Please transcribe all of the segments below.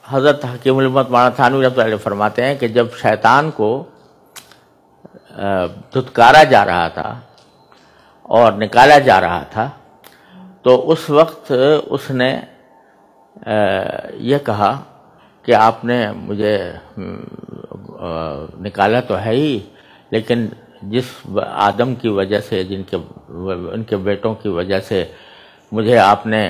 حضرت حکیم الامت مولانا تھانوی رحمۃ اللہ علیہ فرماتے ہیں کہ جب شیطان کو دھتکارا جا رہا تھا اور نکالا جا رہا تھا تو اس وقت اس نے یہ کہا کہ آپ نے مجھے نکالا تو ہے ہی، لیکن جس آدم کی وجہ سے، ان کے بیٹوں کی وجہ سے مجھے آپ نے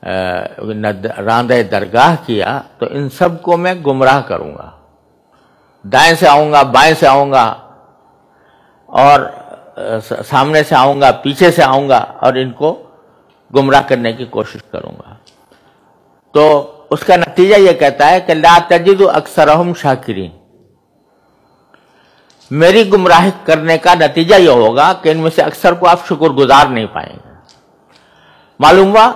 راندہ درگاہ کیا، تو ان سب کو میں گمراہ کروں گا، دائیں سے آؤں گا، بائیں سے آؤں گا، اور سامنے سے آؤں گا، پیچھے سے آؤں گا، اور ان کو گمراہ کرنے کی کوشش کروں گا۔ تو اس کا نتیجہ یہ کہتا ہے کہ لا تجد اکثرہم شاکرین، میری گمراہ کرنے کا نتیجہ یہ ہوگا کہ ان میں سے اکثر کو آپ شکر گزار نہیں پائیں گے۔ معلوم ہوا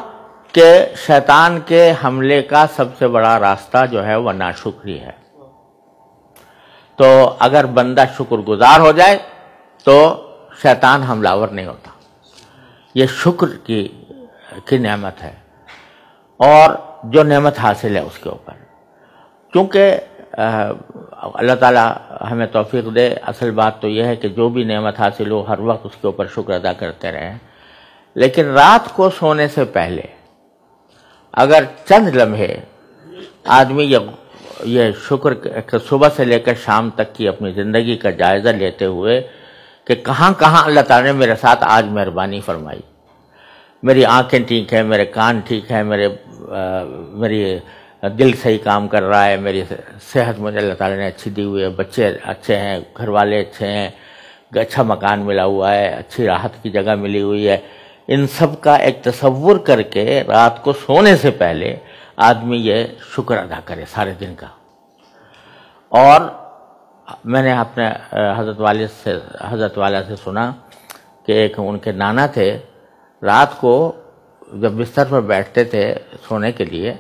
کہ شیطان کے حملے کا سب سے بڑا راستہ جو ہے وہ ناشکری ہے۔ تو اگر بندہ شکر گزار ہو جائے تو شیطان حملہ آور نہیں ہوتا۔ یہ شکر کی نعمت ہے، اور جو نعمت حاصل ہے اس کے اوپر، کیونکہ اللہ تعالیٰ ہمیں توفیق دے۔ اصل بات تو یہ ہے کہ جو بھی نعمت حاصل ہو ہر وقت اس کے اوپر شکر ادا کرتے رہیں، لیکن رات کو سونے سے پہلے اگر چند لمحے آدمی یہ شکر صبح سے لے کر شام تک کی اپنی زندگی کا جائزہ لیتے ہوئے کہ کہاں کہاں اللہ تعالیٰ نے میرے ساتھ آج مہربانی فرمائی، میری آنکھیں ٹھیک ہیں، میرے کان ٹھیک ہیں، میری دل صحیح کام کر رہا ہے، میری صحت مجھے اللہ تعالیٰ نے اچھی دی ہوئی ہے، بچے اچھے ہیں، گھر والے اچھے ہیں، اچھا مکان ملا ہوا ہے، اچھی راحت کی جگہ ملی ہوئی ہے، ان سب کا ایک تصور کر کے رات کو سونے سے پہلے آدمی یہ شکر ادا کرے سارے دن کا۔ اور میں نے اپنے حضرت والد سے سنا کہ ایک ان کے نانا تھے، رات کو جب بستر پر بیٹھتے تھے سونے کے لیے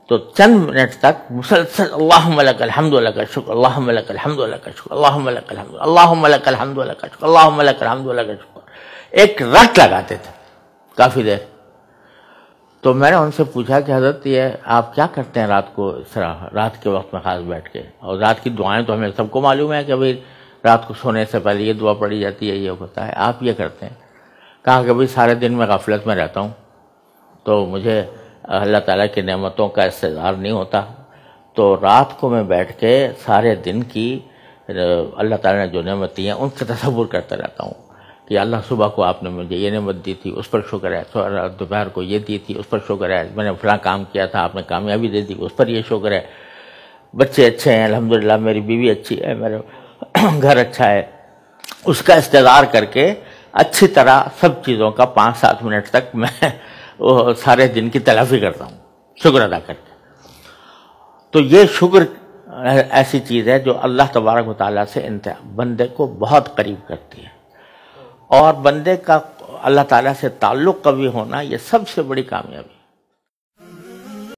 تو چند منٹ تک مسلسل اللہم لک الحمد ولک الشکر، اللہم لک الحمد ولک الشکر، اللہم لک الحمد، اللہم لک الحمد ولک الشکر، اللہم لک الحمد ولک الشکر، ایک رٹ لگاتے تھے کافی دیر۔ تو میں نے ان سے پوچھا کہ حضرت یہ آپ کیا کرتے ہیں رات کو اس طرح، رات کے وقت میں خاص بیٹھ کے؟ اور رات کی دعائیں تو ہمیں سب کو معلوم ہے کہ بھئی رات کو سونے سے پہلے یہ دعا پڑھی جاتی ہے، یہ ہوتا ہے، آپ یہ کرتے ہیں؟ کہا کہ بھئی سارے دن میں غفلت میں رہتا ہوں، تو مجھے اللہ تعالیٰ کی نعمتوں کا استحضار نہیں ہوتا، تو رات کو میں بیٹھ کے سارے دن کی اللہ تعالیٰ نے جو نعمت دی ہیں ان کا تصور کرتا رہتا ہوں کہ اللہ صبح کو آپ نے مجھے یہ نعمت دی تھی، اس پر شکر ہے، دوپہر کو یہ دی تھی، اس پر شکر ہے، میں نے فلاں کام کیا تھا، آپ نے کامیابی دے دی، اس پر یہ شکر ہے، بچے اچھے ہیں الحمدللہ، میری بیوی اچھی ہے، میرا گھر اچھا ہے، اس کا استحضار کر کے اچھی طرح سب چیزوں کا 5-7 منٹ تک میں وہ سارے دن کی تلافی کرتا ہوں شکر ادا کر کے۔ تو یہ شکر ایسی چیز ہے جو اللہ تبارک و تعالیٰ سے بندے کو بہت قریب کرتی ہے، اور بندے کا اللہ تعالیٰ سے تعلق قوی ہونا یہ سب سے بڑی کامیابی ہے۔